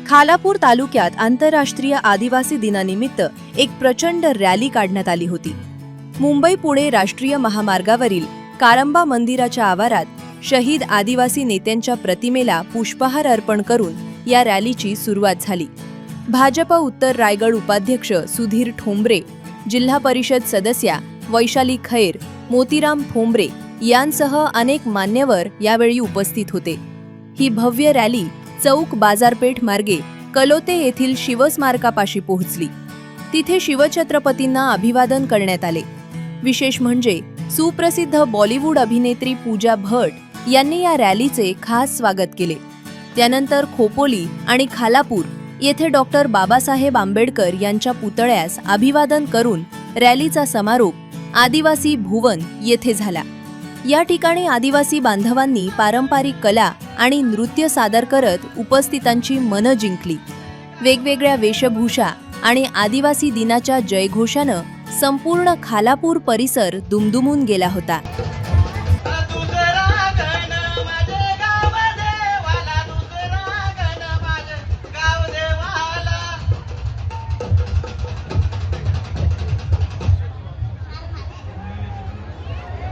खालापूर तालुक्यात आंतरराष्ट्रीय आदिवासी दिनानिमित्त एक प्रचंड रॅली काढण्यात आली होती। मुंबई पुणे राष्ट्रीय महामार्गावरील कारंबा मंदिराच्या आवारात शहीद आदिवासी नेत्यांच्या प्रतिमेला पुष्पहार अर्पण करून या रॅलीची सुरुवात झाली। भाजप उत्तर रायगड उपाध्यक्ष सुधीर ठोंबरे, जिल्हा परिषद सदस्या वैशाली खैर, मोतीराम ठोंबरे यांसह अनेक मान्यवर यावेळी उपस्थित होते। ही भव्य रॅली चौक बाजारपेठ मार्गे कलोते येथील शिवस्मारकापाशी पोहोचली। तिथे शिवछत्रपतींना अभिवादन करण्यात आले। विशेष म्हणजे सुप्रसिद्ध बॉलिवूड अभिनेत्री पूजा भट यांनी या रॅलीचे खास स्वागत केले। त्यानंतर खोपोली आणि खालापूर येथे डॉक्टर बाबासाहेब आंबेडकर यांच्या पुतळ्यास अभिवादन करून रॅलीचा समारोप आदिवासी भुवन येथे झाला। या ठिकाणी आदिवासी बांधवांनी पारंपरिक कला आणि नृत्य सादर करत उपस्थितांची मनं जिंकली। वेगवेगळ्या वेशभूषा आणि आदिवासी दिनाच्या जयघोषानं संपूर्ण खालापूर परिसर दुमदुमून गेला होता।